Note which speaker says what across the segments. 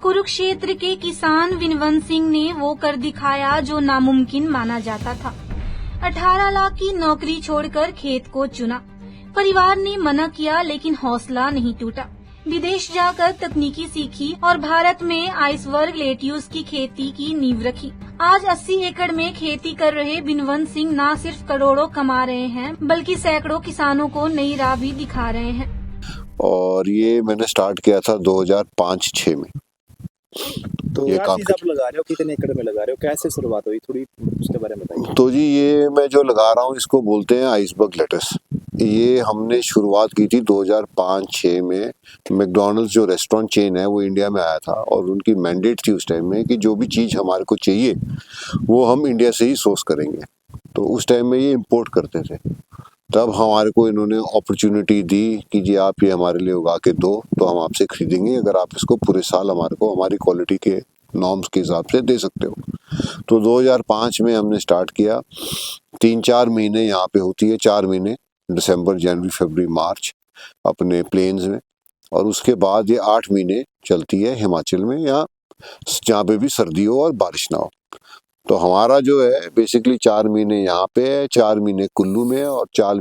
Speaker 1: कुरुक्षेत्र के किसान विनवंत सिंह ने वो कर दिखाया जो नामुमकिन माना जाता था। 18 लाख की नौकरी छोड़कर खेत को चुना। परिवार ने मना किया लेकिन हौसला नहीं टूटा। विदेश जाकर तकनीकी सीखी और भारत में आइसबर्ग लेट्यूस की खेती की नींव रखी। आज 80 एकड़ में खेती कर रहे विनवंत सिंह न सिर्फ करोड़ों कमा रहे हैं बल्कि सैकड़ों किसानों को नई राह भी दिखा रहे हैं।
Speaker 2: और ये मैंने स्टार्ट किया था 2005-06 में।
Speaker 3: तो ये काम आप लगा रहे हो, कितने एकड़ में लगा रहे हो, कैसे शुरुआत हुई, थोड़ी उसके बारे में बताइए।
Speaker 2: तो जी ये मैं जो लगा रहा हूँ इसको बोलते हैं आइसबर्ग लेट्यूस। ये हमने शुरुआत की थी 2005-06 में। मैकडॉनल्ड्स जो रेस्टोरेंट चेन है वो इंडिया में आया था और उनकी मैंडेट थी उस टाइम में कि जो भी चीज़ हमारे को चाहिए वो हम इंडिया से ही सोर्स करेंगे। तो उस टाइम में ये इम्पोर्ट करते थे। तब हमारे को इन्होंने अपॉर्चुनिटी दी कि जी आप ये हमारे लिए उगा के दो तो हम आपसे खरीदेंगे, अगर आप इसको पूरे साल हमारे को हमारी क्वालिटी के नॉर्म्स के हिसाब से दे सकते हो। तो 2005 में हमने स्टार्ट किया। 3-4 महीने यहाँ पे होती है, 4 महीने दिसंबर, जनवरी, फरवरी, मार्च अपने प्लेन्स में, और उसके बाद ये 8 महीने चलती है हिमाचल में या जहाँ पे भी सर्दी हो और बारिश ना हो। तो हमारा जो है बेसिकली 4 महीने यहाँ पे है, 4 महीने कुल्लू में और 4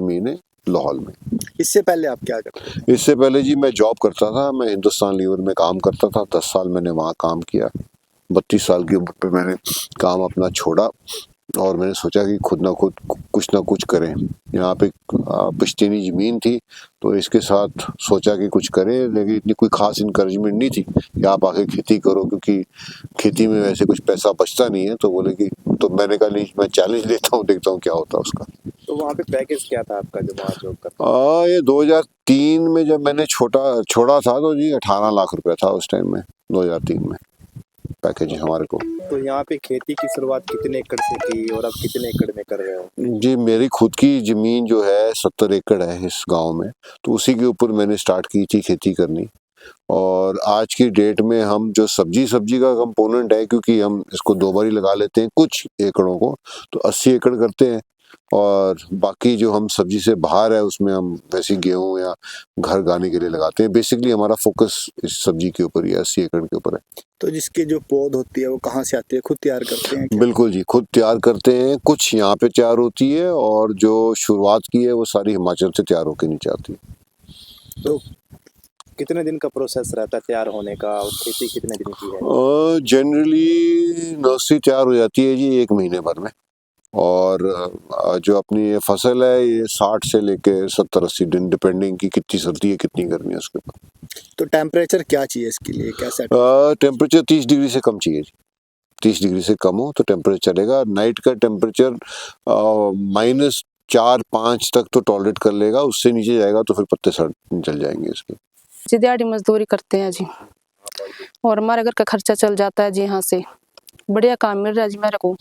Speaker 2: महीने लाहौल में।
Speaker 3: इससे पहले आप क्या करते थे?
Speaker 2: इससे पहले जी मैं जॉब करता था, मैं हिंदुस्तान लीवर में काम करता था। 10 साल मैंने वहाँ काम किया। 32 साल की उम्र पे मैंने काम अपना छोड़ा और मैंने सोचा कि खुद ना खुद कुछ ना कुछ करें। यहाँ पे पुश्तैनी ज़मीन थी तो इसके साथ सोचा कि कुछ करें, लेकिन इतनी कोई ख़ास इनकरेजमेंट नहीं थी कि आप आके खेती करो, क्योंकि खेती में वैसे कुछ पैसा बचता नहीं है। तो बोले कि तो मैंने कहा नहीं, मैं चैलेंज लेता हूँ, देखता हूँ क्या होता है उसका।
Speaker 3: तो वहाँ पे पैकेज क्या था आपका जो वहाँ जॉब करता?
Speaker 2: ये 2003 में जब मैंने छोड़ा था तो जी 18 लाख रुपया था उस टाइम में, 2003 में पैकेज हमारे को।
Speaker 3: तो यहाँ पे खेती की शुरुआत कितने एकड़ से की और अब कितने एकड़ में कर रहे हो?
Speaker 2: जी मेरी खुद की ज़मीन जो है 70 एकड़ है इस गांव में, तो उसी के ऊपर मैंने स्टार्ट की थी खेती करनी। और आज की डेट में हम जो सब्जी का कंपोनेंट है, क्योंकि हम इसको 2 बार ही लगा लेते हैं कुछ एकड़ों को, तो 80 एकड़ करते हैं। और बाकी जो हम सब्जी से बाहर है उसमें हम वैसी गेहूं या घर गाने के लिए लगाते हैं। बेसिकली हमारा फोकस इस सब्जी के ऊपर ही 80 एकड़ के ऊपर है।
Speaker 3: तो जिसकी जो पौध होती है वो कहाँ से आती है, खुद तैयार करते हैं क्या?
Speaker 2: बिल्कुल जी, खुद तैयार करते हैं। कुछ यहाँ पे तैयार होती है और जो शुरुआत की है वो सारी हिमाचल से तैयार होकर नीचे आती है।
Speaker 3: तो कितने दिन का प्रोसेस रहता है तैयार होने का और खेती कितने दिन की है?
Speaker 2: जनरली नर्सरी तैयार हो जाती है जी 1 महीने भर में, और जो अपनी ये फसल है ये 60 से लेके 70-80 दिन, डिपेंडिंग की कितनी सर्दी है कितनी गर्मी है उसके ऊपर।
Speaker 3: तो टेम्परेचर क्या चाहिए इसके लिए, क्या सेट?
Speaker 2: टेम्परेचर 30 डिग्री से कम चाहिए जी। 30 डिग्री से कम हो तो टेम्परेचर चलेगा। नाइट का टेम्परेचर -4-5 तक तो टॉलरेट कर लेगा, उससे नीचे जाएगा तो फिर पत्ते सड़ जल जाएंगे इसके।
Speaker 4: जी दिहाड़ी मजदूरी करते हैं जी, और हमारे घर का खर्चा चल जाता है जी। यहाँ से बढ़िया काम मिल रहा है जी मेरे को,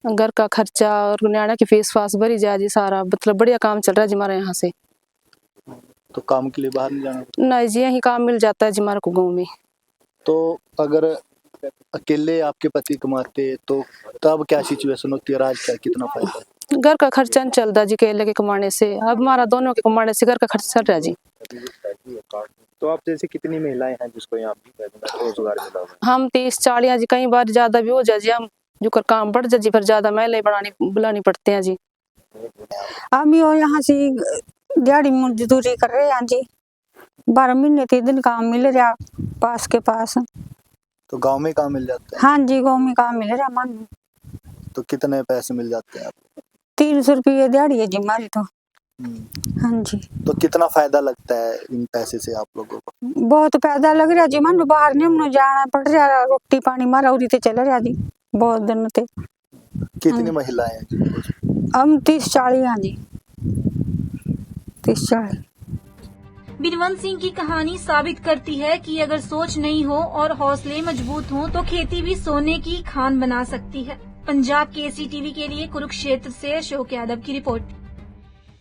Speaker 4: घर का खर्चा और न्याणा की फीस फास भरी जाए जी, सारा मतलब बढ़िया काम चल रहा है जी हमारे यहाँ से।
Speaker 3: तो काम के लिए बाहर नहीं जाना?
Speaker 4: नहीं जी, यही काम मिल जाता है जी हमारे को गाँव में।
Speaker 3: तो अगर अकेले आपके पति कमाते तो तब क्या सिचुएशन होती है, आज क्या कितना फायदा है?
Speaker 4: घर का खर्चा नहीं चलता जी अकेले के कमाने से, अब हमारा दोनों के कमाने से घर का खर्चा चल रहा है जी।
Speaker 3: तो आप जैसे कितनी महिलाएं हैं जिसको यहाँ रोजगार मिला हुआ है?
Speaker 4: हम 30-40 जी, कई बार ज्यादा भी हो जाए जी, हम जो कर काम बढ़ जाए जी, फिर ज्यादा महिलाएं बुलानी पड़ते हैं जी।
Speaker 5: हम यहाँ से दिहाड़ी मजदूरी कर रहे हैं जी, 12 महीने 3 दिन काम मिल रहा पास के पास।
Speaker 3: तो गांव में काम मिल जाता है?
Speaker 5: हाँ जी, गाँव में काम मिल रहा मन।
Speaker 3: तो कितने पैसे मिल जाते हैं आपको?
Speaker 5: 300 रुपये दिहाड़ी है जी हमारी तो। हाँ जी।
Speaker 3: तो कितना फायदा लगता है इन पैसे से आप लोगों को?
Speaker 5: बहुत फायदा लग रहा जी, मन बाहर नहीं जाना पड़ रहा, रोटी पानी मारा उरी ते चल रहा जी बहुत दिन ते।
Speaker 3: कितनी महिलाएं हैं जी?
Speaker 5: हम 30-40 हैं जी, 30-40।
Speaker 1: विनवंत सिंह की कहानी साबित करती है कि अगर सोच नहीं हो और हौसले मजबूत हों तो खेती भी सोने की खान बना सकती है। पंजाब KCTV के लिए कुरुक्षेत्र से अशोक यादव की रिपोर्ट।